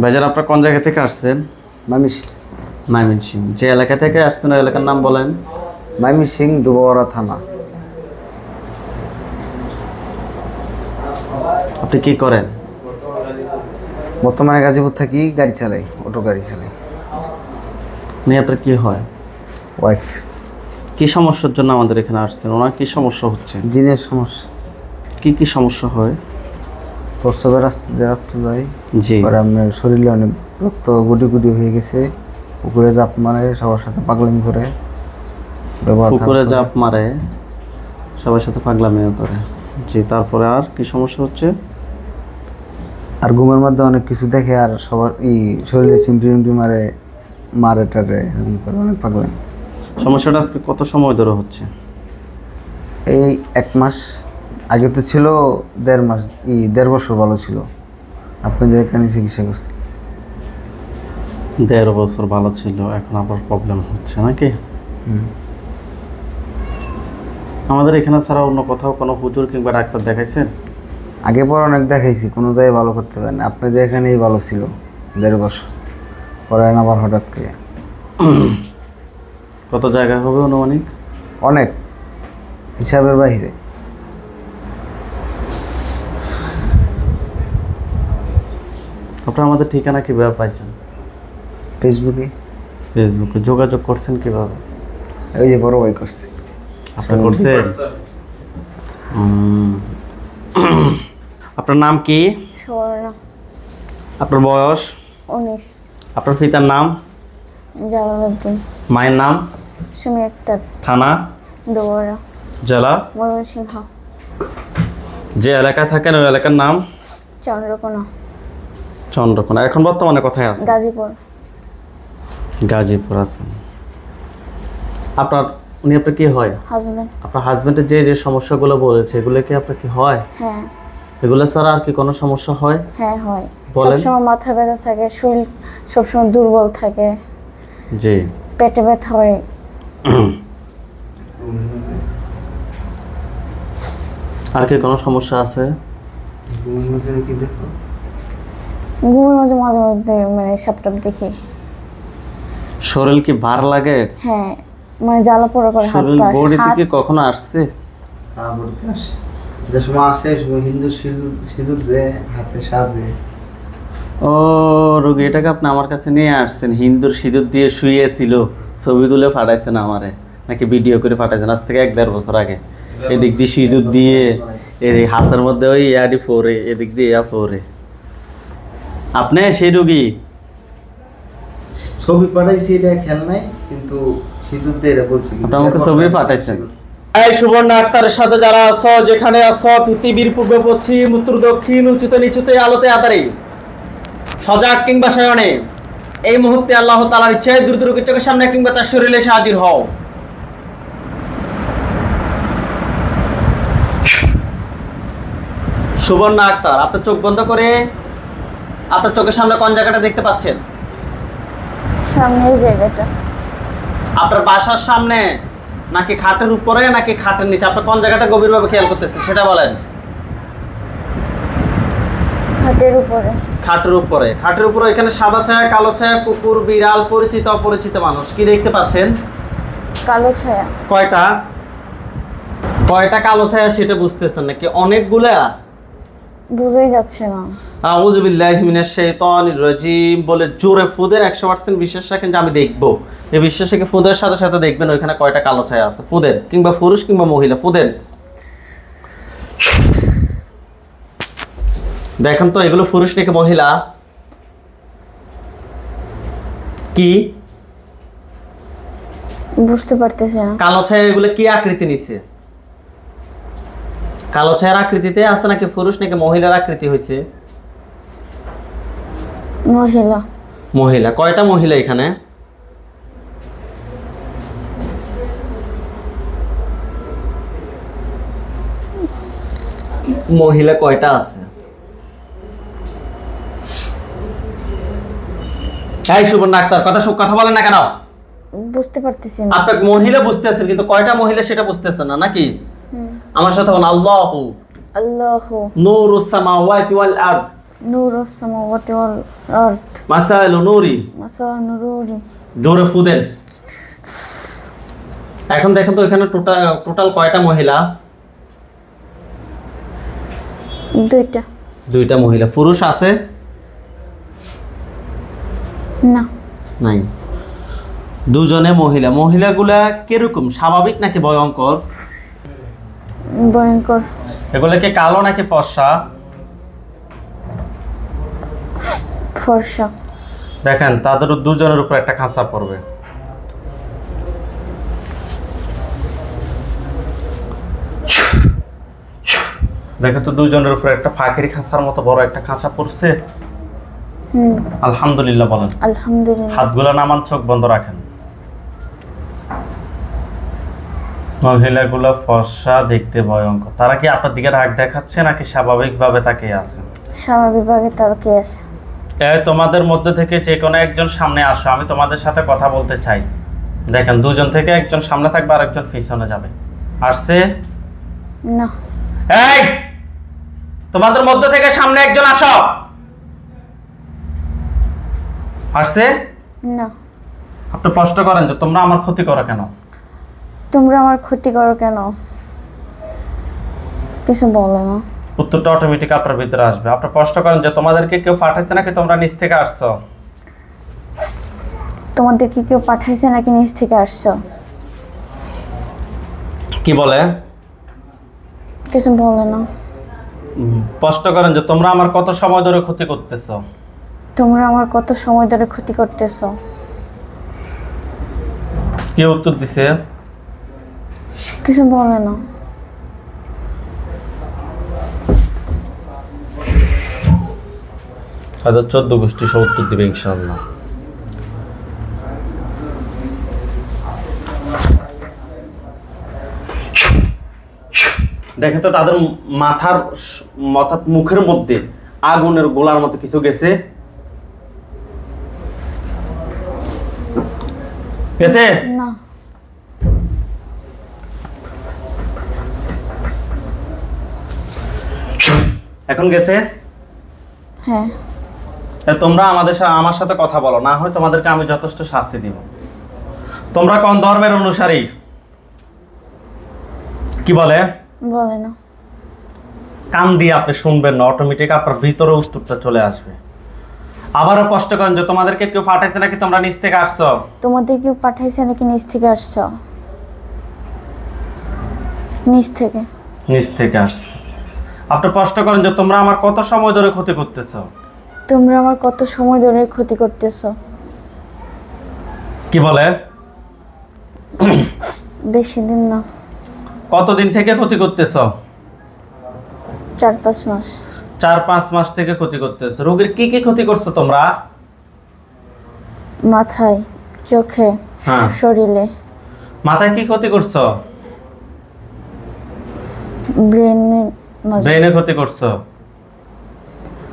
ভাইজান আপনারা কোন জায়গা থেকে আসছেন? ময়মনসিংহ। যে এলাকা থেকে আসছেন ওই এলাকার নাম বলেন। ময়মনসিংহ দুবরা থানা। আপনি কি করেন? বর্তমানে গাজীপুর থাকি, গাড়ি চালাই, অটো গাড়ি চালাই। নিয়ে আপনার কি হয়? ওয়াইফ। কি সমস্যার জন্য আমাদের এখানে আসছেন? ওনার কি সমস্যা হচ্ছে? জিনের সমস্যা। কি সমস্যা হয়? প্রসবের রাস্তা দিয়ে রক্ত যায়, জি। পরে আপনার শরীরে অনেক রক্ত গুটি গুটি হয়ে গেছে। পুকুরে জাপ মারে, সবার সাথে পাগলামি করে। পুকুরে জাপ মারে, সবার সাথে পাগলামিও করে। জি, তারপরে আর কি সমস্যা হচ্ছে? আর ঘুমের মধ্যে অনেক কিছু দেখে, আর সবার শরীরে চিমটি মারে, মারে টারে, এরকম করে অনেক পাগলামি। সমস্যাটা আজকে কত সময় ধরে হচ্ছে? এই 1 মাস আগে তো ছিল, 1.5 মাস, 1.5 বছর ভালো ছিল। আপনি যে এখানে চিকিৎসা করছেন 1.5 বছর ভালো ছিল, এখন আবার প্রবলেম হচ্ছে নাকি? আমাদের এখানে ছাড়া অন্য কোথাও কোনো হুজুর কিংবা ডাক্তার দেখাইছেন? আগে পর অনেক দেখাইছি, কোনো জায়গায় ভালো করতে পারেন। আপনি যে এখানেই ভালো ছিল 1.5 বছর, পরে আবার হঠাৎ করে। কত জায়গা হবে অনুমানিক? অনেক, হিসাবের বাইরে। আপনারা আমাদের ঠিকানা কীভাবে পাইছেন? ফেসবুকে যোগাযোগ করছেন কিভাবে? ওই যে বড় ভাই করছে। আপনি করছেন? আপনার নাম কি? সুবর্ণা। আপনার বয়স? 19। আপনার পিতার নাম? জালালউদ্দিন। মায়ের নাম? সুমি আক্তার। থানা? দুবরা। জেলা? ময়মনসিংহ। যে এলাকায় থাকেন ওই এলাকার নাম? চন্দ্রকোনা। চন্দ্রকোনা। এখন বর্তমানে কোথায় আছেন? গাজীপুর। গাজীপুর আছেন। উনি আপনার কি হয়? হাজবেন্ড। আপনার হাজবেন্ডের যে সমস্যাগুলো বলেছে এগুলো কি আপনার কি হয়? হ্যাঁ। এগুলো ছাড়া আর কি কোনো সমস্যা হয়? হ্যাঁ হয়। বলেন। সবসময় মাথা ব্যথা থাকে, শরীর সবসময় দুর্বল থাকে। জি। পেটে ব্যথা হয়। আর কি কোনো সমস্যা আছে? ঘুমের মাঝে মাঝে মধ্যে মানে সাপটাপ দেখি। শরীর কি ভার লাগে? হ্যাঁ, মানে জ্বালা পোড়া করে হাত শরীর পা। বডিতে কি কখনো আসছে? হ্যাঁ, বলতে আসে। যে সময় আসে সময় হিন্দু সিঁদুর দেয়, হাতে সাজে। ও, রোগীটাকে আপনি আমার কাছে নিয়ে আসছেন, হিন্দুর সিঁদুর দিয়ে শুয়েছিল, ছবি তুলে পাঠাইছেন আমারে, নাকি ভিডিও করে পাঠাইছেন? আজ থেকে 1.5 বছর আগে এদিক দিয়ে সিঁদুর দিয়ে, এই হাতের মধ্যে ওই ইয়াডি পরে, এদিক দিয়ে ইয়া পরে। আপনি সেই রোগী? ছবি পাঠাইছি, এটা খেয়াল নাই, কিন্তু সিঁদুর দিয়ে এটা বলছি। আপনি আমাকে ছবি পাঠাইছেন। এই সুবর্ণা আক্তারের সাথে যারা আছো, যেখানে আছো, পৃথিবীর পূর্ব পশ্চিম উত্তর দক্ষিণ উঁচুতে নিচুতে আলোতে আধারে, সজাগ কিংবা শয়নে, এই মুহূর্তে আল্লাহ তাআলার ইচ্ছায় দ্রুত রোগীর চোখের সামনে কিংবা তার শরীরে এসে হাজির হও। সুবর্ণা আক্তার, আপনার চোখ বন্ধ করে আপনার চোখের সামনে কোন জায়গাটা দেখতে পাচ্ছেন? সামনের জায়গাটা। আপনার বাসার সামনে নাকি খাটের উপরে নাকি খাটের নিচে? আপনার কোন জায়গাটা গভীরভাবে খেয়াল করতেছেন সেটা বলেন। খাটের উপরে। খাটের উপরে। খাটের উপরে এখানে সাদা ছায়া, কালো ছায়া, কুকুর, বিড়াল, পরিচিত অপরিচিত মানুষ, কি দেখতে পাচ্ছেন? কালো ছায়া। কয়টা কালো ছায়া সেটা বুঝতেছেন নাকি অনেকগুলা? বুঝাই যাচ্ছে না। আউযু বিল্লাহি মিনাশ শাইতানির রাজিম বলে জোরে ফুদেন। 100% বিশ্বাস রাখেন যে আমি দেখবো। এই বিশ্বাস থেকে ফুদের সাথে সাথে দেখবেন ওইখানে কয়টা কালো ছায়া আছে। ফুদেন, কিংবা পুরুষ কিংবা মহিলা, ফুদেন। দেখেন তো এগুলো পুরুষ নাকি মহিলা? কি বুঝতে পারতেছি না। কালো ছায়া এগুলো কি আকৃতি নিচ্ছে? কালো ছায়ার আকৃতিতে আছে নাকি পুরুষ নাকি মহিলার আকৃতি হয়েছে? মহিলা। মহিলা। কয়টা মহিলা এখানে? মহিলা কয়টা আছে? এই সুবর্ণা আক্তার, কথা বলেন না কেন? বুঝতে পারতেছি না। আপনি মহিলা বুঝতেছেন কিন্তু কয়টা মহিলা সেটা বুঝতেছেন না নাকি? আমার সাথে বলুন আল্লাহু আল্লাহু নূরুস সামাওয়াতি ওয়াল আরদ نور السماوات والأرض মাসাইলু নূরি। مساء نور জোরে ফু দেন। এখন দেখেন তো এখানে টোটাল কয়টা মহিলা? দুইটা দুইটা মহিলা। পুরুষ আছে? না নাই। দুজনে মহিলা। মহিলাগুলা কিরকম, স্বাভাবিক নাকি ভয়ঙ্কর? ভয়ঙ্কর এগুলা কি কালো নাকি ফর্সা? ফর্সা দেখেন তাদের দুজনের উপর একটা খাঁচা পড়বে। দেখেন তো দুজনের উপর একটা ফাঁকের খাঁচার মতো বড় একটা খাঁচা পড়ছে। আলহামদুলিল্লাহ বলেন। আলহামদুলিল্লাহ। হাতগুলো নামান, চোখ বন্ধ রাখেন। মহিলাগুলো ফর্সা, দেখতে ভয়ঙ্কর। তারা কি আপনার দিকে রাগ দেখাচ্ছে নাকি স্বাভাবিকভাবে তাকিয়ে আছে? স্বাভাবিকভাবে তাকিয়ে আছে। তোমাদের মধ্যে থেকে যে কোনো একজন সামনে আসো, আমি তোমাদের সাথে কথা বলতে চাই। দেখেন দুজন থেকে একজন সামনে থাকবে আর একজন পিছনে যাবে। আসছে? না। এই তোমাদের মধ্যে থেকে সামনে একজন আসো। আসছে? না। আপনি প্রশ্ন করেন যে তোমরা আমার ক্ষতি করো কেন? তোমরা আমার ক্ষতি করো কেন? কিছু বলে না। উত্তরটা অটোমেটিক আপনার ভিতরে আসবে। আপনি প্রশ্ন করেন যে তোমাদেরকে কেউ পাঠাইছে নাকি তোমরা নিচ থেকে আসছো? তোমাদেরকে কেউ পাঠাইছে নাকি নিচ থেকে আসছো? কি বলে? কিছু বলে না। প্রশ্ন করেন যে তোমরা আমার কত সময় ধরে ক্ষতি করতেছো? তোমরা আমার কত সময় ধরে ক্ষতি করতেছো? কে উত্তর দিছে? কিছু বলে না। হয়তো 14 গোষ্ঠী সব উত্তর দিবে ইনশাআল্লাহ। দেখেন তো তাদের মাথার মুখের মধ্যে আগুনের গোলার মতো কিছু গেছে। গেছে? না। এখন গেছে? হ্যাঁ। তোমরা আমার সাথে কথা বলো, না হয় তোমাদেরকে আমি যথেষ্ট শাস্তি দিব। তোমরা কোন ধর্মের অনুসারী? কি বলে? বলে না। কান দিয়ে আপনি শুনবেন না, অটোমেটিক আপনার ভিতরে উত্তরটা চলে আসবে। আবারও প্রশ্ন করেন যে তোমাদেরকে কেউ পাঠাইছে নাকি তোমরা নিচ থেকে আসছো? তোমাদের কেউ পাঠাইছে নাকি নিচ থেকে আসছো? নিচ থেকে। নিচ থেকে আসছে। আপনি প্রশ্ন করেন যে তোমরা আমার কত সময় ধরে ক্ষতি করতেছো? তোমরা আমার কত সময় ধরে ক্ষতি করতেছো? কি বলে? বেশি দিন না। কতদিন থেকে ক্ষতি করতেছো? 4-5 মাস। 4-5 মাস থেকে ক্ষতি করতেছো। রোগীর কি কি ক্ষতি করছো তোমরা? মাথায়, চোখে, হ্যাঁ। শরীরে। মাথায় কি ক্ষতি করছো? ব্রেনে ক্ষতি করছো।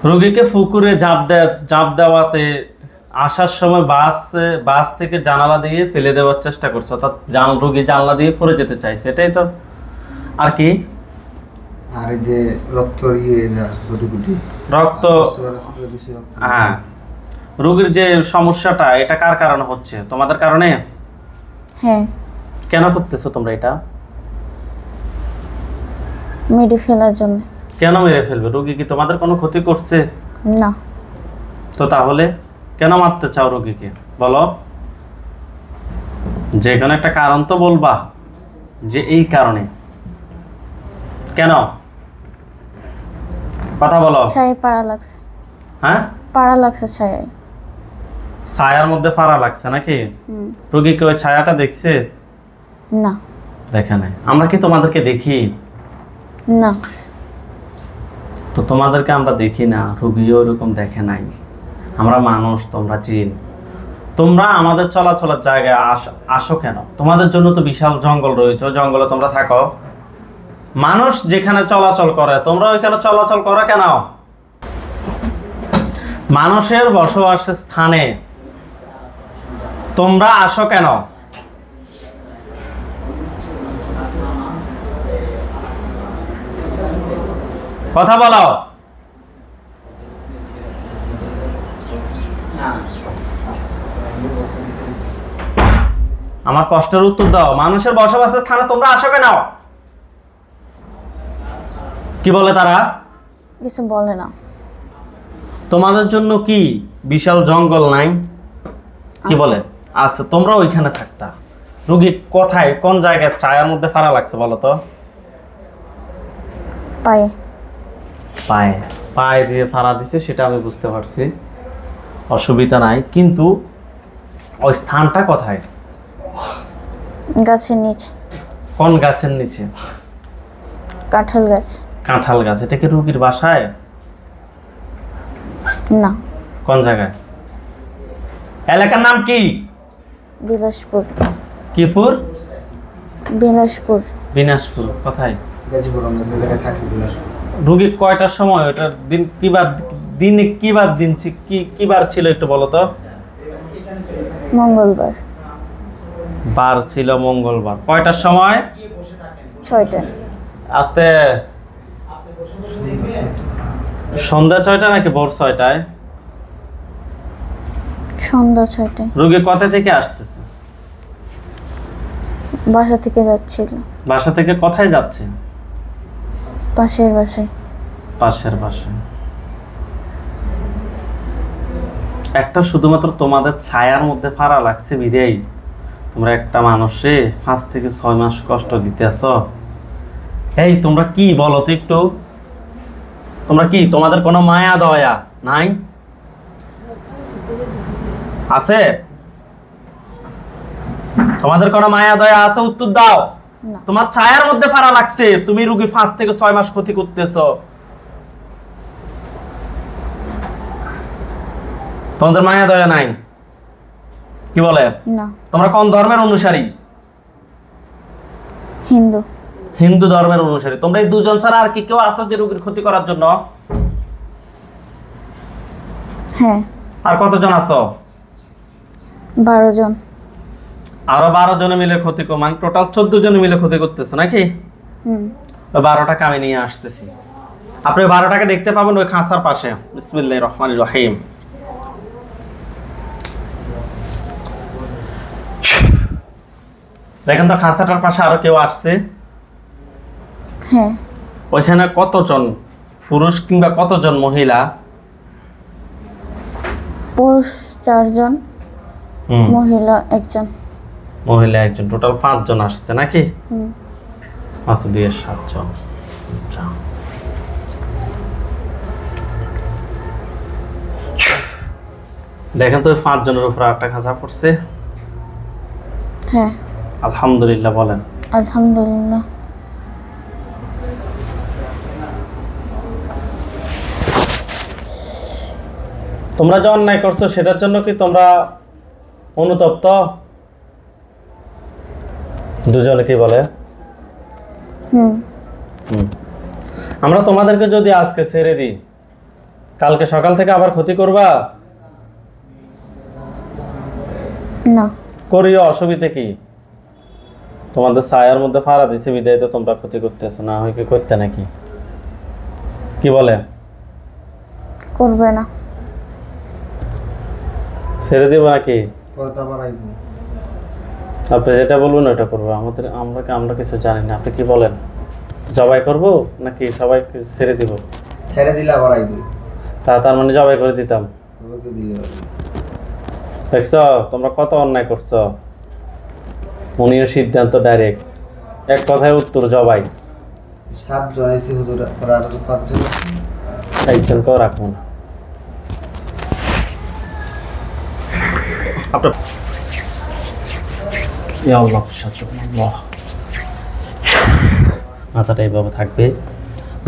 রোগীকে পুকুরে ঝাঁপ দেওয়াতে আসার সময় বাস থেকে জানালা দিয়ে ফেলে দেওয়ার চেষ্টা করছো, অর্থাৎ রোগী জানলা দিয়ে পড়ে যেতে চাইছে, এটাই তো। আর কি? আর এই যে রক্ত রক্ত। হ্যাঁ, রোগীর যে সমস্যাটা, এটা কার কারণে হচ্ছে? তোমাদের কারণে? হ্যাঁ। কেন করতেছো তোমরা এটা? মেরে ফেলার জন্য। কেন মেরে ফেলবে? রোগী কি তোমাদের কোনো ক্ষতি করছে? না। তো তাহলে কেন মারতে চাও রোগীকে? বলো। যে কোনো একটা কারণ তো বলবা, যে এই কারণে। কেন? কথা বলো। ছায়ে পাড়া লাগছে। হ্যাঁ, পাড়া লাগছে ছায়ে। ছায়ার মধ্যে ফাড়া লাগছে নাকি? রোগীকে ওই ছায়াটা দেখছে? না। দেখে নাই। আমরা কি তোমাদেরকে দেখি? না। তো তোমাদেরকে আমরা দেখি না, রোগীও ওরকম দেখে নাই। আমরা মানুষ, তোমরা জিন। তোমরা আমাদের চলাচলের জায়গায় আসো কেন? তোমাদের জন্য তো বিশাল জঙ্গল রয়েছে, জঙ্গলে তোমরা থাকো। মানুষ যেখানে চলাচল করে তোমরা ওইখানে চলাচল করো কেন? মানুষের বসবাসের স্থানে তোমরা আসো কেন? কথা বলো। আমার প্রশ্নের উত্তর দাও। মানুষের বসবাসের স্থানে তোমরা আসো কেন? কি বলে তারা? কিছু বলে না। তোমাদের জন্য কি বিশাল জঙ্গল নাই? কি আছে। বলে? আচ্ছা, তোমরা ওইখানে থাকতা। রোগী কোথায়, কোন জায়গায় ছায়ার মধ্যে ফাড়া লাগছে বলো তো? পায়ে। পায়ে। পায়ে দিয়ে ফাড়া দিছে, সেটা আমি বুঝতে পারছি, অসুবিধা নাই। কিন্তু ওই স্থানটা কোথায়? গাছের নিচে। কোন গাছের নিচে? কাঁঠাল গাছ। কাঁঠাল গাছ। এটা কি রোগীর বাসায়? না। কোন জায়গায়? এলাকার নাম কি? বিলাসপুর। কিপুর? বিলাসপুর। বিনাশপুর। কোথায়? গাজীপুর আমরা যে জায়গায় থাকি বিলাসপুর। রোগী কয়টার সময়? ওটার দিন কি বার, দিনে কি বার দিন কি বার ছিল একটু বলো তো? মঙ্গলবার। বার ছিল মঙ্গলবার। কয়টার সময়? 6টা। আস্তে। সন্ধ্যা 6টা নাকি ভোর 6টায়? সন্ধ্যা 6টায়। রোগী কোথা থেকে আসতেছে? বাসা থেকে যাচ্ছিল। বাসা থেকে কোথায় যাচ্ছে? পাশের বাসায়। পাশের বাসায়। একটা শুধুমাত্র তোমাদের ছায়ার মধ্যে ফাড়া লাগছে বিদেই তোমরা একটা মানুষে 5 থেকে 6 মাস কষ্ট দিতেছ। এই তোমরা কি বলো তো একটু? তোমরা কি, তোমাদের কোনো মায়া দয়া নাই? আছে? তোমাদের কোনো মায়া দয়া আছে? উত্তর দাও। না। তোমার ছায়ার মধ্যে ফাড়া লাগছে, তুমি রোগী 5 থেকে 6 মাস ক্ষতি করতেছ। তোমাদের মায়া দয়া নাই? কি বলে? না। তোমরা কোন ধর্মের অনুসারী? হিন্দু। হিন্দু ধর্মের অনুসারী। তোমরা এই দুজন ছাড়া আর কি কেউ আছো যে রোগীর ক্ষতি করার জন্য? হ্যাঁ। আর কতজন আছো? 12 জন। আরো 12 জনে মিলে ক্ষতি মানে টোটাল 14 জনে মিলে ক্ষতি করতেছে নাকি? ওই 12টাকে আমি নিয়ে আসতেছি। আপনি 12টাকে দেখতে পাবেন ওই খাঁচার পাশে। বিসমিল্লাহির রহমানির রহিম। দেখেন তো খাঁচাটার পাশে আরো কেউ আসছে? হ্যাঁ। ওইখানে কতজন পুরুষ কিংবা কতজন মহিলা? পুরুষ 4 জন, হুম, মহিলা 1 জন। মহিলা 1 জন। টোটাল 5 জন আসছে নাকি? হুম। 5 দিয়ে 7 জন। আচ্ছা, দেখেন তো 5 জনের উপর একটা খাঁচা পড়ছে। হ্যাঁ। আলহামদুলিল্লাহ বলেন। আলহামদুলিল্লাহ। তোমরা যে অন্যায় করছো সেটার জন্য কি তোমরা অনুতপ্ত? দুজনে কি বলে? হুম। আমরা তোমাদেরকে যদি আজকে ছেড়ে দিই, কালকে সকাল থেকে আবার ক্ষতি করবা? না। করিও, অসুবিধা কি? তোমাদের ছায়ার মধ্যে ফাড়া দিছে বিদায় তো তোমরা ক্ষতি করতেছো, না হয় কি করতে নাকি? কি বলে? করবে না। ছেড়ে দিব নাকি? পরে আবার আইবো। আপনি যেটা বলবেন ওটা করবো। আমরা কিছু জানি না। আপনি কি বলেন? জবাই করব নাকি সবাই ছেড়ে দিব? ছেড়ে দিলে আবার আইবো। তার মানে জবাই করে দিতাম। ওকে দিলে দেখছো তোমরা কত অন্যায় করছো। উনিও সিদ্ধান্ত ডাইরেক্ট, এক কথায় উত্তর জবাই। 7 জন আইছে হুজুর, আর আরো 5 জন আছে। একজনকেও রাখুন। আপনার ইয়া আল্লাহ, সাল্লাল্লাহ। মাথাটা এইভাবে থাকবে।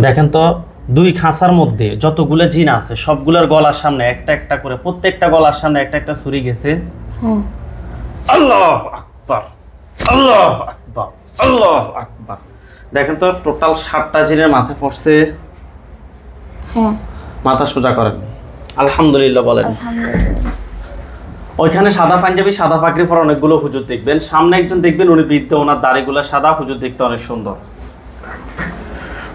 দেখেন তো 2 খাঁচার মধ্যে যতগুলো জিন আছে সবগুলোর গলার সামনে একটা একটা করে, প্রত্যেকটা গলার সামনে একটা একটা ছুরি গেছে। হ্যাঁ। আল্লাহু আকবার, আল্লাহু আকবার, আল্লাহু আকবার। দেখেন তো টোটাল 7টা জিনের মাথায় পড়ছে। হ্যাঁ। মাথা সোজা করেন, আলহামদুলিল্লাহ বলেন। আলহামদুলিল্লাহ। ওইখানে সাদা পাঞ্জাবি সাদা পাগড়ি পরা অনেকগুলো হুজুর দেখবেন। সামনে একজন দেখবেন উনি বৃদ্ধ, ওনার দাড়িগুলো সাদা, হুজুর দেখতে অনেক সুন্দর।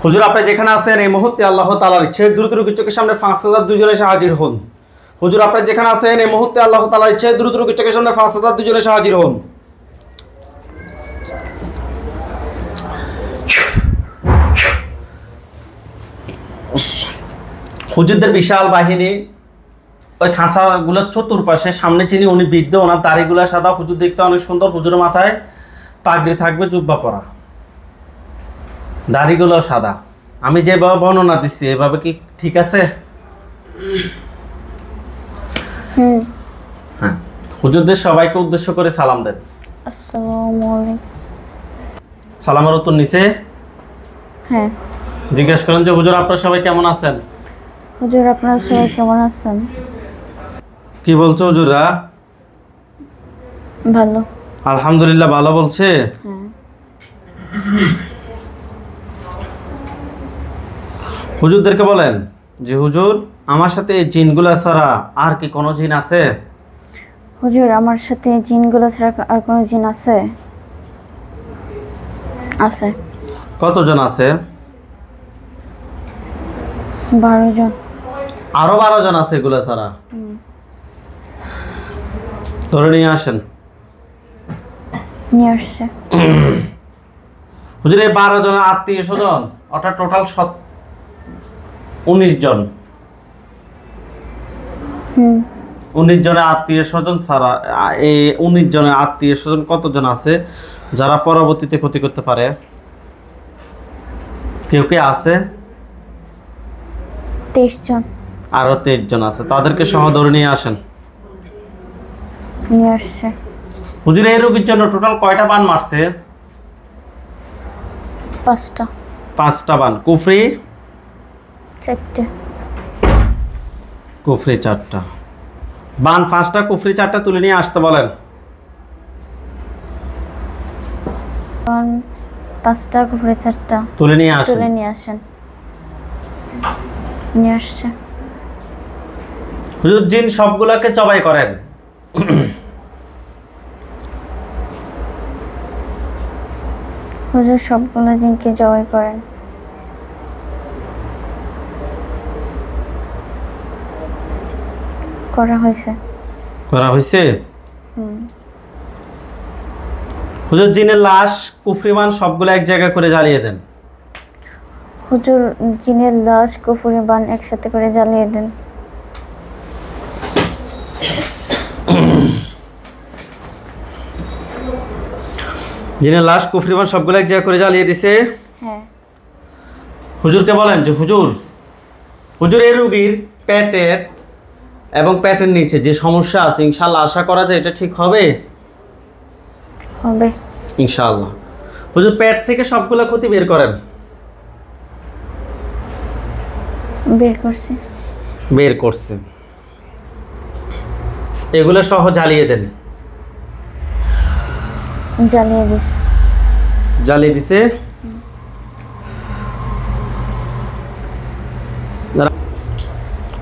হুজুর আপনি যেখানে আছেন এই মুহূর্তে আল্লাহ তাআলার ইচ্ছে দ্রুত রোগীর চোখের সামনে 5000 দুইজন এসে হাজির হন। হুজুর আপনারা যেখানে আছেন এই মুহূর্তে আল্লাহ তাআলা ইচ্ছে দ্রুত রোগীর চোখের সামনে 5000 দুজনে এসে হাজির হন। হুজুরদের বিশাল বাহিনী ওই খাঁচাগুলোর চতুর্পাশে, সামনে চিনি উনি বৃদ্ধ, ওনার দাড়িগুলা সাদা, হুজুর দেখতে অনেক সুন্দর, হুজুরের মাথায় পাগড়ি থাকবে, জুব্বা পরা, দাড়িগুলো সাদা। আমি যেভাবে বর্ণনা দিচ্ছি এভাবে কি ঠিক আছে? হ্যাঁ, হুজুরদের সবাইকে উদ্দেশ্য করে সালাম দেন। আসসালামু আলাইকুম। সালামের উত্তর নিচে হ্যাঁ। জিজ্ঞেস করেন যে হুজুর আপনারা সবাই কেমন আছেন? হুজুর আপনারা সবাই কেমন আছেন? কি বলছো হুজুরা? ভালো। আলহামদুলিল্লাহ ভালো বলছে। হ্যাঁ। হুজুরদেরকে বলেন যে হুজুর আমার সাথে এই জিনগুলা ছাড়া আর কি কোনো জিন আছে? হুজুর আমার সাথে জিনগুলো ছাড়া আর কোনো জিন আছে? আছে। কতজন আছে? 12 জন। আরো 12 জন আছে এগুলা ছাড়া? ধরে নিয়ে আসেন। নিয়ে আসছে। হুজুর এই 12 জনের আত্মীয় স্বজন অর্থাৎ টোটাল 19 জন। 19 জনের আত্মীয় স্বজন ছাড়া এই 19 জনের আত্মীয় স্বজন কতজন আছে যারা পরবর্তীতে ক্ষতি করতে পারে? কেউ কে আছে? 23 জন। আরো 23 জন আছে, তাদেরকে সহ ধরে নিয়ে আসেন। নিয়ে আসছে। হুজুর এই রোগীর জন্য টোটাল কয়টা বান মারছে? 5টা। 5টা বান। কুফরি? 4টে। কুফরি 4টা। বান 5টা, কুফরি 4টা, তুলে নিয়ে আসতে বলেন। 5টা কুফরি 4টা। তুলে নিয়ে আসেন। তুলে নিয়ে আসেন। নিয়ে আসছে। হুজুর জিন সবগুলোকে জবাই করেন। হুজুর সবগুলো জিনকে জবাই করেন। করা হয়েছে। করা হয়েছে? হুজুর জিনের লাশ, কুফরিমান সবগুলো এক জায়গায় করে জ্বালিয়ে দেন। হুজুর জিনের লাশ, কুফরি বান একসাথে করে জ্বালিয়ে দেন। জিনের লাশ, কুফরিমান সবগুলো এক জায়গায় করে জ্বালিয়ে দিছে। হ্যাঁ। হুজুরকে বলেন যে হুজুর এই রোগীর পেটের এবং পেটের নিচে যে সমস্যা আছে ইনশাআল্লাহ আশা করা যায় এটা ঠিক হবে? হবে ইনশাআল্লাহ। হুজুর পেট থেকে সবগুলো ক্ষতি বের করেন। বের করছি। বের করছে। এগুলো সহ জ্বালিয়ে দেন। জ্বালিয়ে দিস। জ্বালিয়ে দিছে।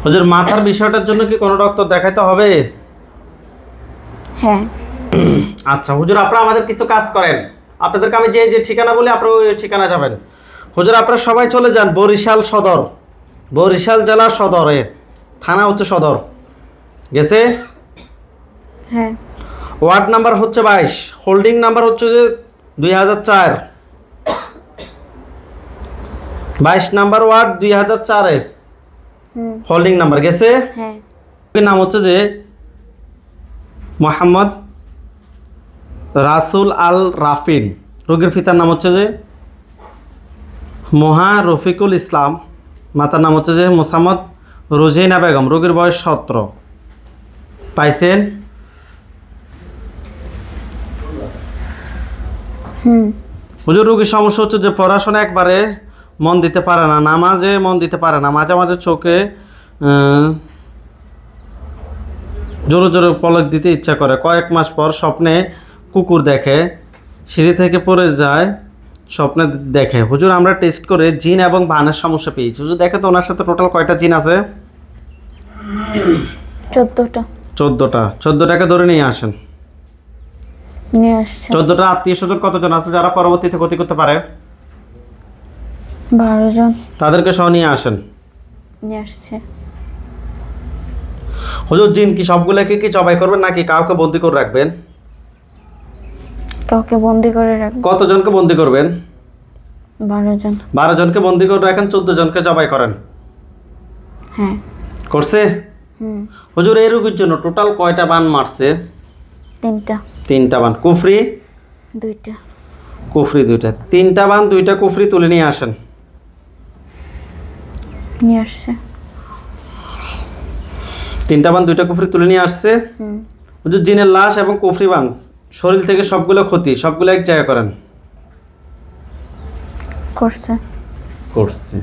হুজুর মাথার বিষয়টার জন্য কি কোনো ডক্টর দেখাইতে হবে? হ্যাঁ। আচ্ছা হুজুর আপনারা আমাদের কিছু কাজ করেন, আপনাদেরকে আমি যে যে ঠিকানা বলি আপনারা ওই ঠিকানা যাবেন। হুজুর আপনারা সবাই চলে যান বরিশাল সদর, বরিশাল জেলা সদরে, থানা হচ্ছে সদর, গেছে? হ্যাঁ। ওয়ার্ড নাম্বার হচ্ছে 22, হোল্ডিং নাম্বার হচ্ছে যে 2004, 22 নাম্বার ওয়ার্ড 2004-এ হোল্ডিং নাম্বার, গেছে? হ্যাঁ। নাম হচ্ছে যে মোহাম্মদ রাসুল আল রাফিন, রোগীর পিতার নাম হচ্ছে যে মোহা রফিকুল ইসলাম, মাতার নাম হচ্ছে যে মোসাম্মদ রোজিনা বেগম, রোগীর বয়স 17। পাইছেন? হুজুর রোগীর সমস্যা হচ্ছে যে পড়াশোনা একবারে মন দিতে পারে না, নামাজে মন দিতে পারে না, মাঝে মাঝে চোখে জোরে জোরে পলক দিতে ইচ্ছা করে, কয়েক মাস পর স্বপ্নে কুকুর দেখে, সিঁড়ি থেকে পড়ে যায়, স্বপ্নে দেখে। হুজুর আমরা টেস্ট করে জিন এবং বানের সমস্যা পেয়েছি। হুজুর দেখে তো ওনার সাথে টোটাল কয়টা জিন আছে? 14টা। 14টাকে ধরে নিয়ে আসেন। নিয়ে আসছে। 14টা আত্মীয় স্বজন কতজন আছে যারা পরবর্তীতে ক্ষতি করতে পারে? 12 জন। তাদেরকে সহ নিয়ে আসেন। নিয়ে আসছে। হুজুর জিন কি সবগুলোকে কি জবাই করবেন নাকি কাউকে বন্দি করে রাখবেন? কাউকে বন্দি করে রাখবো। কতজনকে বন্দি করবেন? 12 জন। 12 জনকে বন্দি করে রাখেন, 14 জনকে জবাই করেন। হ্যাঁ। করছে? হুম। হুজুর এই রোগীর জন্য টোটাল কয়টা বান মারছে? 3টা। 3টা বান। কুফরি? 2টা। কুফরি 2টা। 3টা বান 2টা কুফরি তুলে নিয়ে আসেন। নিয়ে আসছে। 3টা বান 2টা কুফরি তুলে নিয়ে আসছে। হুম। হুজুর জিনের লাশ এবং কুফরি বান শরীর থেকে সবগুলো ক্ষতি সবগুলো এক জায়গায় করেন। করছে। করছে।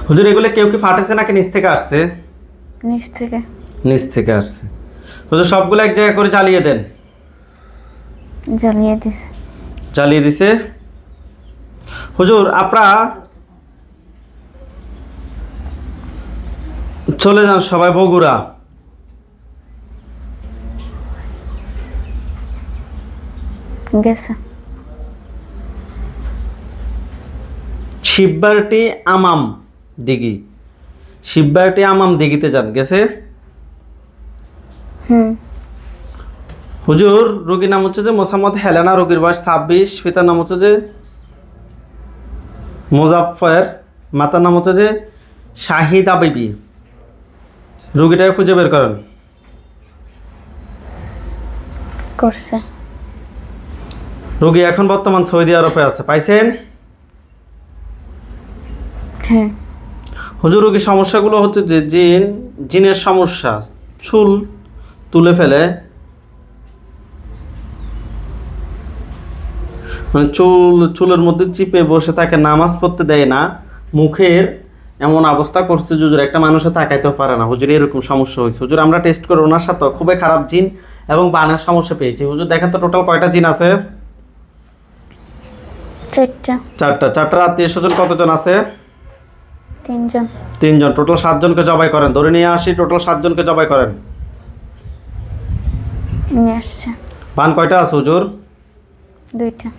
হুজুর এগুলো কেউ কি ফাটেছে নাকি নিচ থেকে আসছে? নিচ থেকে। নিচ থেকে আসছে। হুজুর সবগুলো এক জায়গায় করে জ্বালিয়ে দেন। জ্বালিয়ে দিছে। জ্বালিয়ে দিছে। হুজুর আপনারা চলে যান সবাই বগুড়া। গেছে। শিববারটি আমাম দিঘি, শিববারটি আমাম দিঘিতে যান। গেছে? হুম। হুজুর রোগীর নাম হচ্ছে যে মোসাম্মদ হেলেনা, রোগীর বয়স 26, পিতার নাম হচ্ছে যে মুজাফফর, মাতার নাম হচ্ছে যে শাহিদা বিবি। রোগীটাকে খুঁজে বের করেন। করছে। রোগী এখন বর্তমান সৌদি আরবে আছে, পাইছেন? হ্যাঁ। হুজুর রোগীর সমস্যাগুলো হচ্ছে যে জিনের সমস্যা, চুল তুলে ফেলে, মানে চুলের মধ্যে চিপে বসে থাকে, নামাজ পড়তে দেয় না, মুখের এমন অবস্থা করছে হুজুর একটা মানুষে তাকাইতেও পারে না। হুজুর এরকম সমস্যা হয়েছে। হুজুর আমরা টেস্ট করে ওনার সাথে খুবই খারাপ জিন এবং বানের সমস্যা পেয়েছি। হুজুর দেখেন তো টোটাল কয়টা জিন আছে? 4টা। 4টার আত্মীয় স্বজন কতজন আছে? 3 জন। 3 জন। টোটাল 7 জনকে জবাই করেন। ধরে নিয়ে আসি টোটাল 7 জনকে জবাই করেন। নিয়ে আসছে। বান কয়টা আছে হুজুর? 2টা।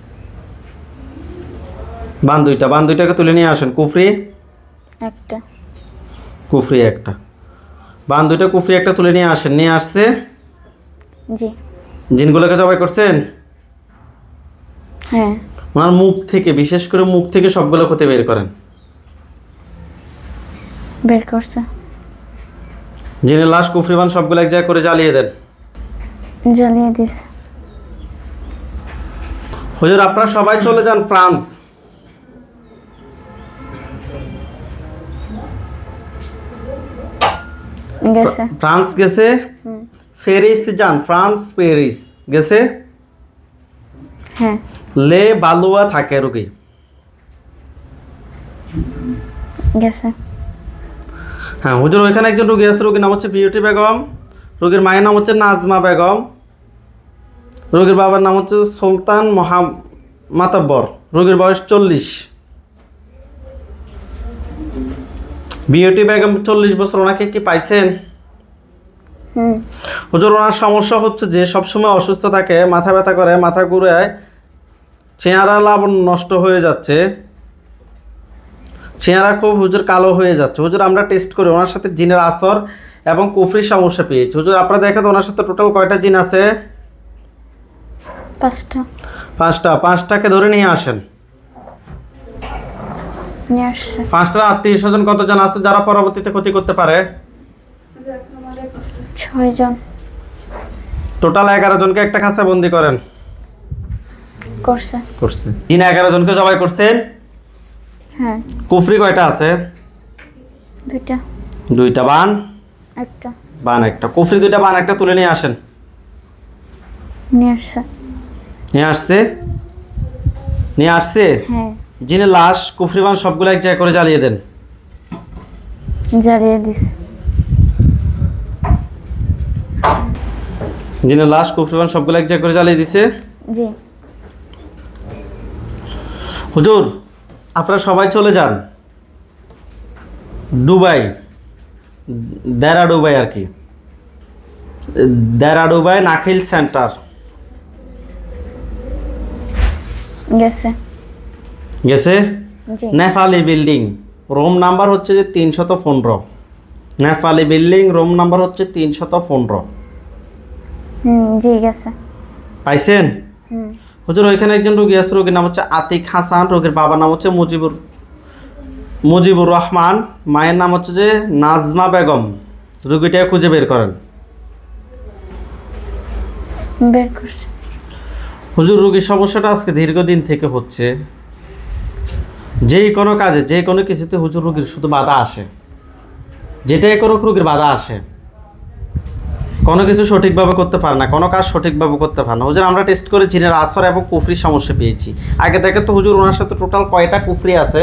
বান 2টা। বান 2টাকে তুলে নিয়ে আসেন। কুফরি? 1টা। কুফরি 1টা। বান 2টা কুফরি 1টা তুলে নিয়ে আসেন। নিয়ে আসছে। জি। জিনগুলোকে জবাই করছেন? হ্যাঁ। ওনার মুখ থেকে, বিশেষ করে মুখ থেকে সবগুলো ক্ষতি বের করেন। বের করছে। জিনের লাশ কুফরি বান সবগুলো এক জায়গায় করে জ্বালিয়ে দেন। জ্বালিয়ে দিছে। হুজুর আপনারা সবাই চলে যান ফ্রান্স। গেছে। ফ্রান্স গেছে। হুম। প্যারিস যান। ফ্রান্স প্যারিস গেছে। হ্যাঁ। লে বালুয়া থাকে রোগী। গেছে। হ্যাঁ হুজুর ওইখানে একজন রোগী আছে, রোগীর নাম হচ্ছে বিউটি বেগম, রোগীর মায়ের নাম হচ্ছে নাজমা বেগম, রোগীর বাবার নাম হচ্ছে সুলতান মাতাব্বর, রোগীর বয়স 40। বিউটি বেগম 40 বছর। ওনাকে কি পাইছেন? হুম। হুজুর ওনার সমস্যা হচ্ছে যে সবসময় অসুস্থ থাকে, মাথা ব্যথা করে, মাথা ঘুরে, চেহারা লাবণ্য নষ্ট হয়ে যাচ্ছে, চেহারা খুব হুজুর কালো হয়ে যাচ্ছে। হুজুর আমরা টেস্ট করে ওনার সাথে জিনের আসর এবং কুফরির সমস্যা পেয়েছি। হুজুর আপনারা দেখেন ওনার সাথে টোটাল কয়টা জিন আছে? 5টা। 5টা। 5টাকে ধরে নিয়ে আসেন। নিয়ে আসছে। 5টার আত্মীয় স্বজন কতজন আছে যারা পরবর্তীতে ক্ষতি করতে পারে? 6 জন। টোটাল 11 জনকে একটা খাঁচা বন্দি করেন। করছে। করছে। জিন 11 জনকে জবাই করছেন। হ্যাঁ। কুফরি কয়টা আছে? 2টা। 2টা। বান? 1টা। বান 1টা। কুফরি 2টা, বান 1টা তুলে নিয়ে আসেন। নিয়ে আসছে। নিয়ে আসছে। নিয়ে আসছে। হ্যাঁ। জিনের লাশ কুফরি বান সবগুলো এক জায়গায় করে জ্বালিয়ে দেন। জ্বালিয়ে দিছে। জিনের লাশ কুফরি বান সবগুলো এক জায়গায় করে জ্বালিয়ে দিছে। জি। হুজুর আপনারা সবাই চলে যান দুবাই, দেরা দুবাই আর কি, দেরা দুবাই নাখিল সেন্টার। গেছে। গেছে? জি। নেপালি বিল্ডিং, রুম নাম্বার হচ্ছে যে 315, নেপালি বিল্ডিং, রুম নাম্বার হচ্ছে 315। জি গেছে। পাইছেন? হুম। হুজুর ওইখানে একজন রোগী আছে, রোগীর নাম হচ্ছে আতিক হাসান, রোগীর বাবার নাম হচ্ছে মুজিবুর রহমান, মায়ের নাম হচ্ছে যে নাজমা বেগম। রোগীটাকে খুঁজে বের করেন। বের করছে। হুজুর রোগীর সমস্যাটা আজকে দীর্ঘদিন থেকে হচ্ছে, যেই কোনো কাজে যে কোনো কিছুতে হুজুর রোগীর শুধু বাধা আসে, যেটাই করুক রোগীর বাধা আসে, কোনো কিছু সঠিকভাবে করতে পারে না, কোনো কাজ সঠিকভাবে করতে পারে না। হুজুর আমরা টেস্ট করে জিনের আসর এবং কুফরির সমস্যা পেয়েছি। আগে থেকে তো হুজুর ওনার সাথে টোটাল কয়টা কুফরি আছে?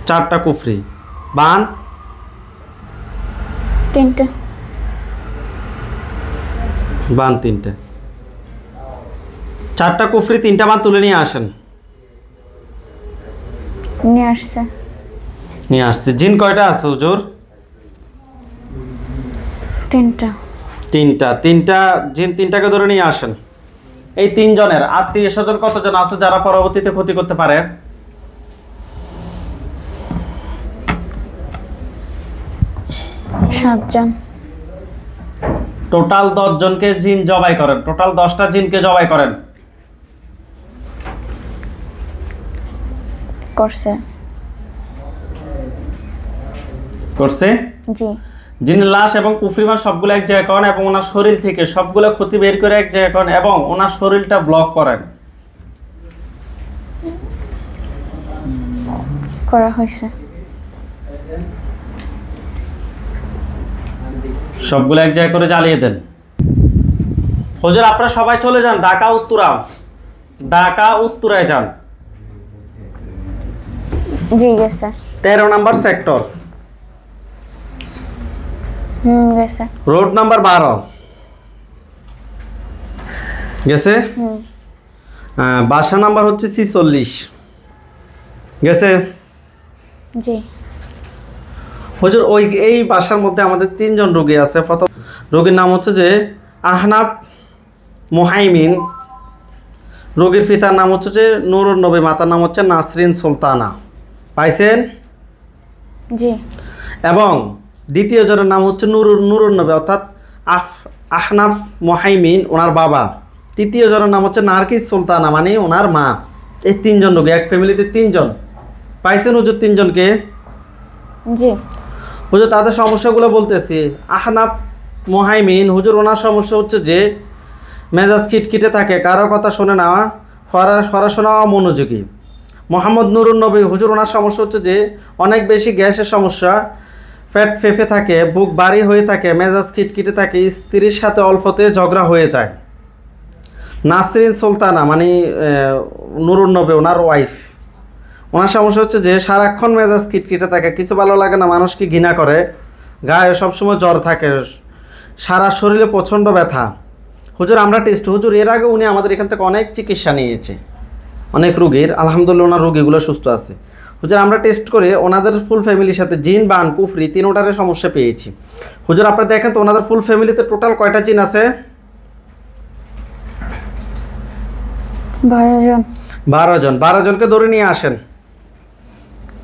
4টা কুফরি। বান 3টে। বান 3টে। 4টা কুফরি 3টা বান তুলে নিয়ে আসেন। নিয়ে আসছে। নিয়ে আসছে। জিন কয়টা আছে হুজুর? 3টা। 3টা জিন, 3টাকে ধরে নিয়ে আসেন। এই 3 জনের আত্মীয় স্বজন কতজন আছে যারা পরবর্তীতে ক্ষতি করতে পারে? 7 জন। টোটাল 10 জনকে জিন জবাই করেন, টোটাল 10টা জিনকে জবাই করেন। করছে। করছে? জি। জিনের লাশ এবং কুফরিমান সবগুলো এক জায়গায় করেন এবং ওনার শরীর থেকে সবগুলো ক্ষতি বের করে এক জায়গায় করেন এবং ওনার শরীরটা ব্লক করেন। করা হয়েছে। সবগুলো এক জায়গায় করে জ্বালিয়ে দেন। হুজুর আপনারা সবাই চলে যান ঢাকা উত্তরা, ঢাকা উত্তরায় যান। জি গেছে। 13 নম্বর সেক্টর, গেছে। রোড নাম্বার 12 গেছে। বাসা নাম্বার হচ্ছে 46 গেছে। জি। হুজুর এই বাসার মধ্যে আমাদের 3 জন রোগী আছে। প্রথম রোগীর নাম হচ্ছে যে আহনাফ মোহাইমিন, রোগীর পিতার নাম হচ্ছে যে নুরুন নবী, মাতার নাম হচ্ছে নাসরিন সুলতানা। পাইছেন? জি। এবং দ্বিতীয় জনের নাম হচ্ছে নুরুন নবী অর্থাৎ আহনাফ মোহাইমিন ওনার বাবা। তৃতীয় জনের নাম হচ্ছে নারকিস সুলতানা মানে ওনার মা। এই 3 জন রোগী, এক ফ্যামিলিতে 3 জন। পাইছেন হুজুর 3 জনকে? জি। হুজুর তাদের সমস্যাগুলো বলতেছি। আহনাফ মোহাইমিন হুজুর ওনার সমস্যা হচ্ছে যে মেজাজ খিটখিটে থাকে, কারো কথা শোনে না, পড়াশোনা অমনোযোগী। মোহাম্মদ নুরুন নবী হুজুর ওনার সমস্যা হচ্ছে যে অনেক বেশি গ্যাসের সমস্যা, পেট ফেঁপে থাকে, বুক ভারী হয়ে থাকে, মেজাজ খিটখিটে থাকে, স্ত্রীর সাথে অল্পতে ঝগড়া হয়ে যায়। নাসরিন সুলতানা মানে নুরুন নবী ওনার ওয়াইফ, ওনার সমস্যা হচ্ছে যে সারাক্ষণ মেজাজ খিটখিটে থাকে, কিছু ভালো লাগে না, মানুষকে ঘৃণা করে, গায়ে সবসময় জ্বর থাকে, সারা শরীরে প্রচণ্ড ব্যথা। হুজুর আমরা টেস্ট, হুজুর এর আগে উনি আমাদের এখান থেকে অনেক চিকিৎসা নিয়েছে, অনেক রোগীর, আলহামদুলিল্লাহ ওনার রোগীগুলো সুস্থ আছে। হুজুর আমরা টেস্ট করে ওনাদের ফুল ফ্যামিলির সাথে জিন বান কুফরি 3টারে সমস্যা পেয়েছি। হুজুর আপনারা দেখেন তো ওনাদের ফুল ফ্যামিলিতে টোটাল কয়টা জিন আছে? 12 জন। 12 জন। 12 জনকে ধরে নিয়ে আসেন।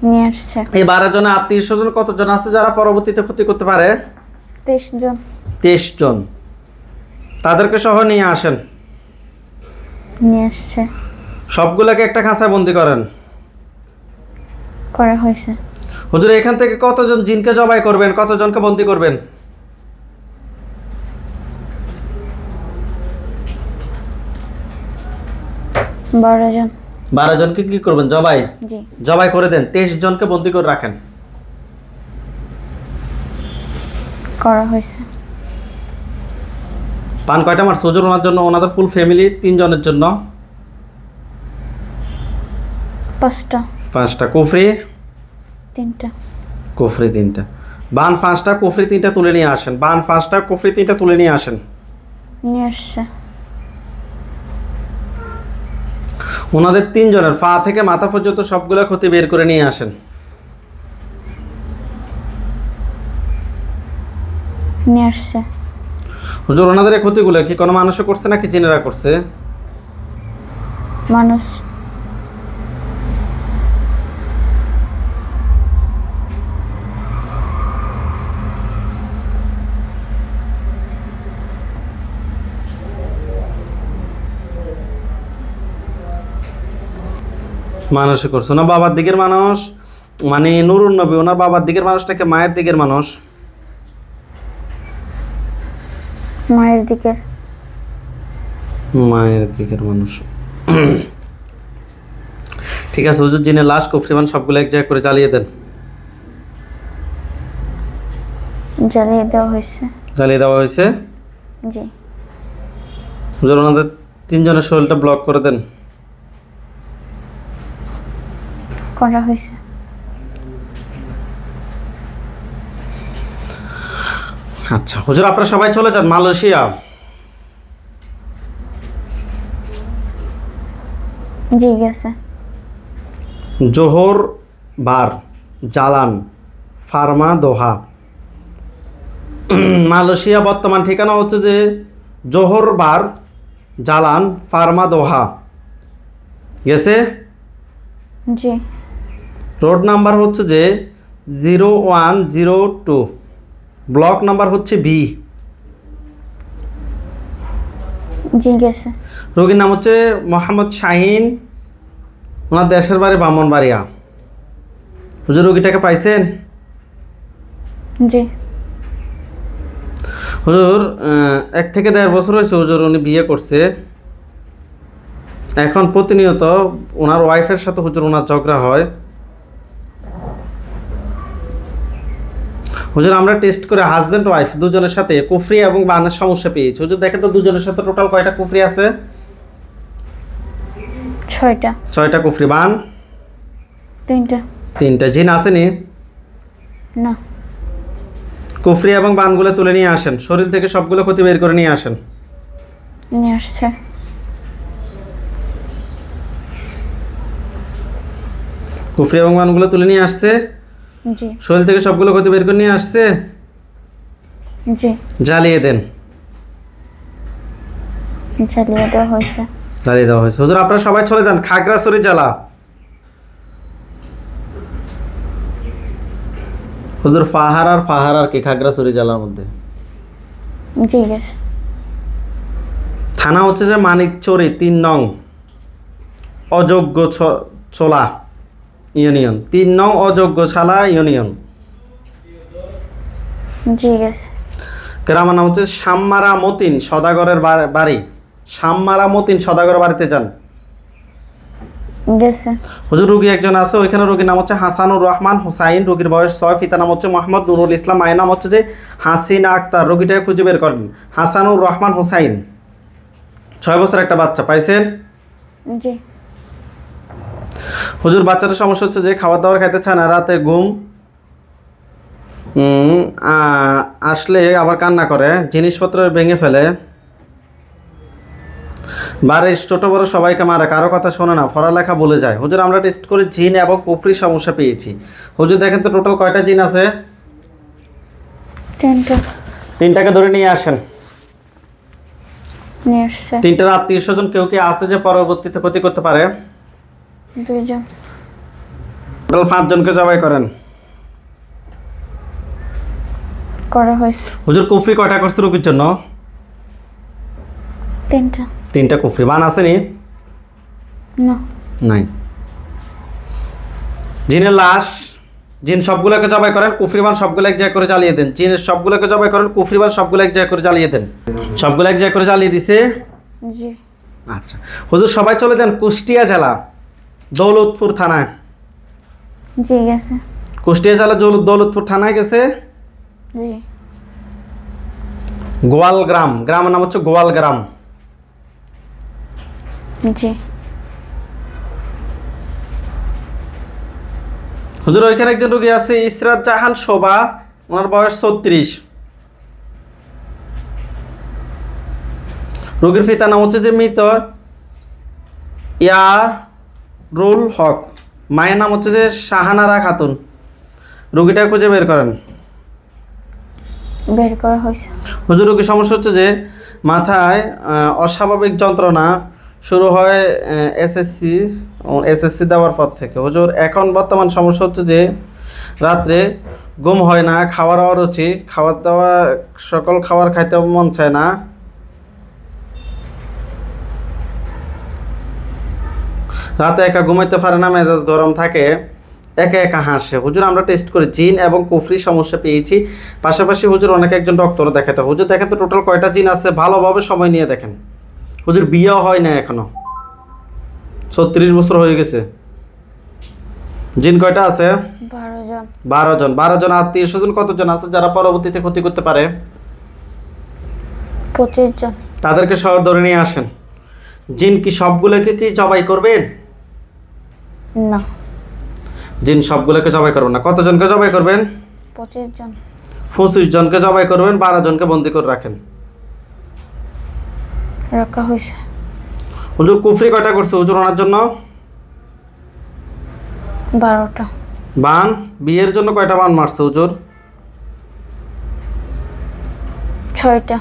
নিয়ে আসছে। এই 12 জনের আত্মীয় স্বজন কতজন আছে যারা পরবর্তীতে ক্ষতি করতে পারে? 23 জন। 23 জন। তাদেরকে সহ নিয়ে আসেন। নিয়ে আসছে। সবগুলোকে একটা খাঁচায় বন্দি করেন। করা হয়েছে। হুজুর এখান থেকে কতজন জিনকে জবাই করবেন, কতজনকে বন্দি করবেন? 12 জন। 12 জনকে কি করবেন? জবাই। জি। জবাই করে দেন। 23 জনকে বন্দি করে রাখেন। করা হয়েছে। পান কয়টা মারছে হুজুর ওনার জন্য, ওনাদের ফুল ফ্যামিলি 3 জনের জন্য? 5টা। 5টা। কুফরি? 3টা। কুফরি 3টা। বান 5টা, কুফরি 3টা তুলে নিয়ে আসেন। বান 5টা, কুফরি 3টা তুলে নিয়ে আসেন। নিয়ে আসছে। ওনাদের 3 জনের পা থেকে মাথা পর্যন্ত সবগুলো ক্ষতি বের করে নিয়ে আসেন। নিয়ে আসছে। হুজুর ওনাদের এই ক্ষতিগুলো কি কোনো মানুষে করছে নাকি জিনেরা করছে? মানুষ। মানুষই করছে না বাবার দিকের মানুষ, মানে নুরুন নবী ওনার বাবার দিকের মানুষটাকে মায়ের দিকের মানুষ? মায়ের দিকের। মায়ের দিকের মানুষ। ঠিক আছে হুজুর, জিনের লাশ কুফরিমান সবগুলো এক জায়গায় করে জ্বালিয়ে দেন। জ্বালিয়ে দেওয়া হয়েছে। জ্বালিয়ে দেওয়া হয়েছে। জি। হুজুর ওনাদের 3 জনের শরীরটা ব্লক করে দেন। করা হয়েছে। আচ্ছা হুজুর আপনারা সবাই চলে যান মালয়েশিয়া। জি গেছে। জোহর বার জালান ফার্মা দোহা। মালয়েশিয়া বর্তমান ঠিকানা হচ্ছে যে জোহর বার জালান ফার্মা দোহা। গেছে? জি। রোড নাম্বার হচ্ছে যে 0102, ব্লক নাম্বার হচ্ছে বি। জি গেছে। রোগীর নাম হচ্ছে মোহাম্মদ শাহিন, ওনার দেশের বাড়ি ব্রাহ্মণবাড়িয়া। হুজুর রোগীটাকে পাইছেন? জি। হুজুর 1 থেকে 1.5 বছর হয়েছে হুজুর উনি বিয়ে করছে। এখন প্রতিনিয়ত ওনার ওয়াইফের সাথে হুজুর ওনার ঝগড়া হয়। হুজুর আমরা টেস্ট করে হাজব্যান্ড ওয়াইফ দুজনের সাথে কুফরি এবং বানের সমস্যা পেয়েছি। হুজুর দেখেন তো দুজনের সাথে টোটাল কয়টা কুফরি আছে? 6টা। 6টা কুফরি। বান? 3টা। 3টা। জিন আসেনি? না। কুফরি এবং বানগুলো তুলে নিয়ে আসেন, শরীর থেকে সবগুলো ক্ষতি বের করে নিয়ে আসেন। নিয়ে আসছে। কুফরি এবং বানগুলো তুলে নিয়ে আসছে, জি। শরীর থেকে সবগুলো ক্ষতি বের করে নিয়ে আসছে। জি। জ্বালিয়ে দেন। জ্বালিয়ে দেওয়া হয়েছে। জ্বালিয়ে দেওয়া হয়েছে। হুজুর আপনারা সবাই চলে যান খাগড়াছড়ি জেলা। হুজুর ফাহারার কি খাগড়াছড়ি জেলার মধ্যে? জি গেছে। থানা হচ্ছে যে মানিকচুরি 3 নং অযোগ্য চোলা ইউনিয়ন, 3 নং অযোগ্য ছালা ইউনিয়ন। জি গেছে। গ্রামের নাম হচ্ছে শামমারা মতিন সদাগরের বাড়ি। শামমারা মতিন সদাগরের বাড়িতে যান। গেছে। হুজুর রোগী একজন আছে, ওইখানে রোগীর নাম হচ্ছে হাসানুর রহমান হুসাইন, রোগীর বয়স 6, পিতার নাম হচ্ছে মোহাম্মদ নুরুল ইসলাম, মায়ের নাম হচ্ছে যে হাসিনা আক্তার। রোগীটাকে খুঁজে বের করেন। হাসানুর রহমান হুসাইন, 6 বছর একটা বাচ্চা। পাইছেন? জি। হুজুর বাচ্চাটার সমস্যা হচ্ছে যে খাবার দাবার খাইতে চায় না, রাতে ঘুম আসলে আবার কান্না করে, জিনিসপত্র ভেঙে ফেলে, বাড়ির ছোট বড় সবাইকে মারে, কারো কথা শোনে না, পড়ালেখা ভুলে যায়। হুজুর আমরা টেস্ট করে জিন এবং কুফরি সমস্যা পেয়েছি। হুজুর দেখেন তো টোটাল কয়টা জিন আছে? 3টা। 3টাকে ধরে নিয়ে আসেন। নিয়ে আসছে। 3টার আত্মীয় স্বজন কেউ কি আছে যে পরবর্তীতে ক্ষতি করতে পারে? 2 জন। টোটাল 5 জনকে জবাই করেন। করা হয়েছে। হুজুর কুফরি কয়টা করছে রোগীর জন্য? 3টা। 3টা কুফরি। বান আসেনি? না। নাই। জিনের লাশ, জিন সবগুলোকে জবাই করেন, কুফরিবান সবগুলো এক জায়গায় করে জ্বালিয়ে দেন। জিনের সবগুলোকে জবাই করেন, কুফরিবান সবগুলো এক জায়গায় করে জ্বালিয়ে দেন। সবগুলো এক জায়গায় করে জ্বালিয়ে দিছে। জি। আচ্ছা হুজুর সবাই চলে যান কুষ্টিয়া জেলা দৌলতপুর থানায়। জি গেছে। কুষ্টিয়া জেলা দৌলতপুর থানায় গেছে। জি। গোয়াল গ্রাম, গ্রামের নাম হচ্ছে গোয়াল গ্রাম। জি। হুজুর ওইখানে একজন রোগী আছে ইসরাত জাহান শোভা, ওনার বয়স 34। রোগীর পিতার নাম হচ্ছে যে মৃত ইয়ারুল হক, মায়ের নাম হচ্ছে যে শাহানারা খাতুন। রোগীটা খুঁজে বের করেন। বের করা হয়েছে। হুজুর রোগীর সমস্যা হচ্ছে যে মাথায় অস্বাভাবিক যন্ত্রণা শুরু হয় এসএসসি দেওয়ার পর থেকে। হুজুর এখন বর্তমান সমস্যা হচ্ছে যে রাত্রে ঘুম হয় না, খাওয়ার অরুচি, খাবার দাওয়া সকল খাবার খাইতে মন চায় না, রাতে একা ঘুমাইতে পারে না, মেজাজ গরম থাকে, একা একা হাসে। হুজুর আমরা টেস্ট করে জিন এবং কুফরি সমস্যা পেয়েছি। পাশাপাশি হুজুর অনেক একজন ডক্টরও দেখাতে। হুজুর দেখাতে টোটাল কয়টা জিন আছে ভালোভাবে সময় নিয়ে দেখেন। হুজুর বিয়েও হয় না এখনো, 36 বছর হয়ে গেছে। জিন কয়টা আছে? 12 জন। 12 জন। 12 জন আত্মীয় স্বজন কতজন আছে যারা পরবর্তীতে ক্ষতি করতে পারে? 25 জন। তাদেরকে শহর ধরে নিয়ে আসেন। জিন কি সবগুলোকে কি জবাই করবেন? না, জিন সবগুলোকে জবাই করবেন না। কতজনকে জবাই করবেন? 25 জন। 25 জনকে জবাই করবেন, 12 জনকে বন্দি করে রাখেন। রাখা হয়েছে। হুজুর কুফরি কয়টা করছে হুজুর ওনার জন্য? 12টা। বান বিয়ের জন্য কয়টা বান মারছে হুজুর? 6টা।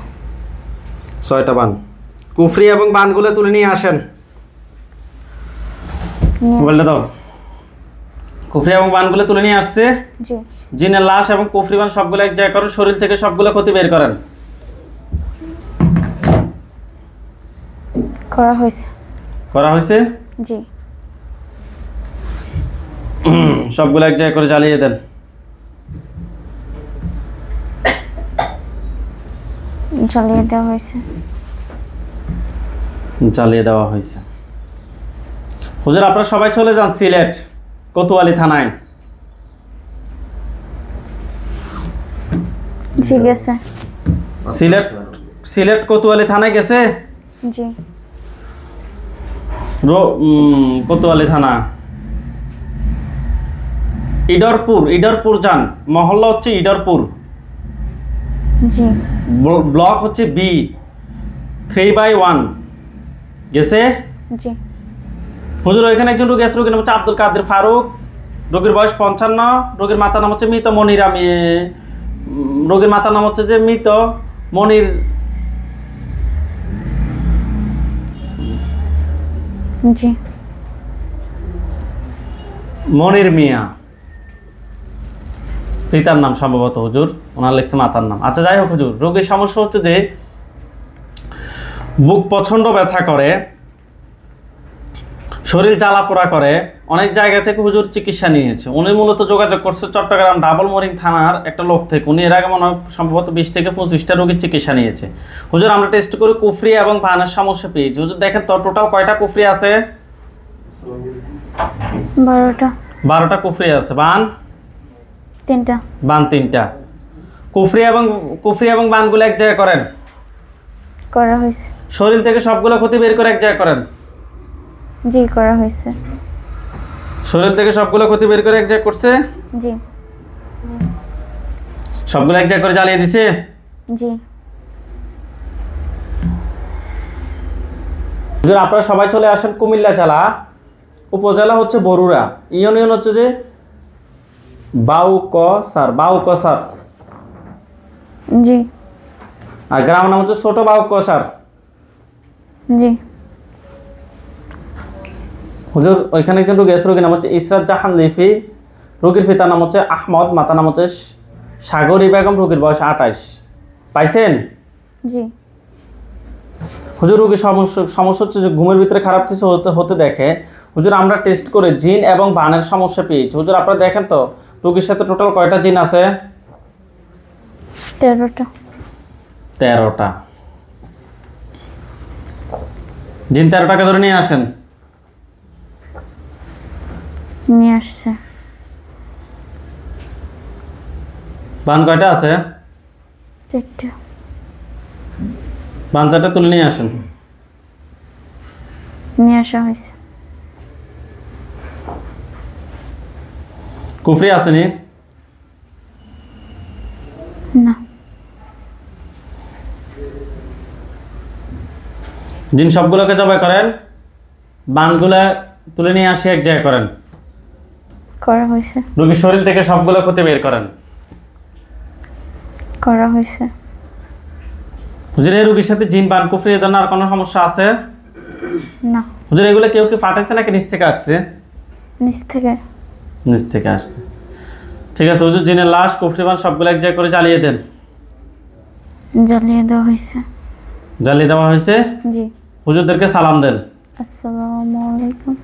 6টা বান। কুফরি এবং বানগুলো তুলে নিয়ে আসেন। মোবাইলটা দাও। কুফরি এবং বানগুলো তুলে নিয়ে আসছে। জি। জিনের লাশ এবং কুফরি বান সবগুলো এক জায়গায় করেন, শরীর থেকে সবগুলো ক্ষতি বের করেন। করা হয়েছে। করা হয়েছে? জি। সবগুলো এক জায়গায় করে জ্বালিয়ে দেন। জ্বালিয়ে দেওয়া হয়েছে। জ্বালিয়ে দেওয়া হয়েছে। হুজুর আপনারা সবাই চলে যান সিলেট কোতোয়ালি থানায়। জি গেছে। সিলেট কোতোয়ালি থানায় গেছে? জি। কোতোয়ালি থানা ইডরপুর যান। মহল্লা হচ্ছে ইডরপুর, জি। ব্লক হচ্ছে বি 3/1 গেছে। জি। হুজুর ওইখানে একজন রোগী আছে, রোগীর নাম হচ্ছে আব্দুল কাদের ফারুক, রোগীর বয়স 55, রোগীর মাতার নাম হচ্ছে মৃত মনির। রোগীর মাতার নাম হচ্ছে যে মৃত মনির। জি। মনির মিয়া পিতার নাম সম্ভবত হুজুর, ওনার লেখছে মাতার নাম। আচ্ছা যাই হোক হুজুর, রোগীর সমস্যা হচ্ছে যে বুক প্রচণ্ড ব্যথা করে, শরীর জ্বালাপোড়া করে, অনেক জায়গা থেকে হুজুর চিকিৎসা নিয়েছে। উনি মূলত যোগাযোগ করছে চট্টগ্রাম ডাবল মোরিং থানার একটা লোক থেকে। উনি এর আগে মনে হয় সম্ভবত 20 থেকে 25টা রোগীর চিকিৎসা নিয়েছে। হুজুর আমরা টেস্ট করে কুফরি এবং বানের সমস্যা পেয়েছি। হুজুর দেখেন তো টোটাল কয়টা কুফরি আছে? 12টা। 12টা কুফরি আছে। বান 3টা। বান 3টা। কুফরি এবং বানগুলো এক জায়গায় করেন। করা হয়েছে। শরীর থেকে সবগুলো ক্ষতি বের করে এক জায়গায় করেন। জি করা হয়েছে। শরীর থেকে সবগুলো ক্ষতি বের করে এক জায়গায় করছে। জি। সবগুলো এক জায়গায় করে জ্বালিয়ে দিছে। জি। হুজুর আপনারা সবাই চলে আসেন কুমিল্লা জেলা, উপজেলা হচ্ছে বরুড়া, ইউনিয়ন হচ্ছে যে বাউকসার, জি। আর গ্রাম নাম হচ্ছে ছোট বাউকসার। জি। হুজুর ওইখানে একজন রোগী আছে, রোগীর নাম হচ্ছে ইসরাত জাহান লিফি, রোগীর পিতার নাম হচ্ছে আহমদ, মাতার নাম হচ্ছে সাগরী বেগম, রোগীর বয়স 28। পাইছেন? জি। হুজুর রোগীর সমস্যা হচ্ছে যে ঘুমের ভিতরে খারাপ কিছু হতে দেখে। হুজুর আমরা টেস্ট করে জিন এবং বানের সমস্যা পেয়েছি। হুজুর আপনারা দেখেন তো রোগীর সাথে টোটাল কয়টা জিন আছে? 13টা। 13টা জিন। 13টাকে ধরে নিয়ে আসেন। নিয়ে আসছে। বান কয়টা আছে? 4টা। বান 4টা তুলে নিয়ে আসেন। নিয়ে আসা হয়েছে। কুফরি আসেনি? না। জিন সবগুলোকে জবাই করেন, বানগুলা তুলে নিয়ে আসে এক জায়গায় করেন। করা হয়েছে। রোগীর শরীর থেকে সবগুলো ক্ষতি বের করেন। করা হয়েছে। হুজুর এই রোগীর সাথে জিন বান কুফরি এ ধরনের আর কোনো সমস্যা আছে? না। হুজুর এগুলো কেউ কি পাঠাইছে নাকি নিচ থেকে আসছে? নিচ থেকে। নিচ থেকে আসছে। ঠিক আছে হুজুর, জিনের লাশ কুফরি বান সবগুলো এক জায়গায় করে জ্বালিয়ে দেন। জ্বালিয়ে দেওয়া হয়েছে। জ্বালিয়ে দেওয়া হয়েছে। জি। হুজুরদেরকে সালাম দেন। আসসালামু আলাইকুম।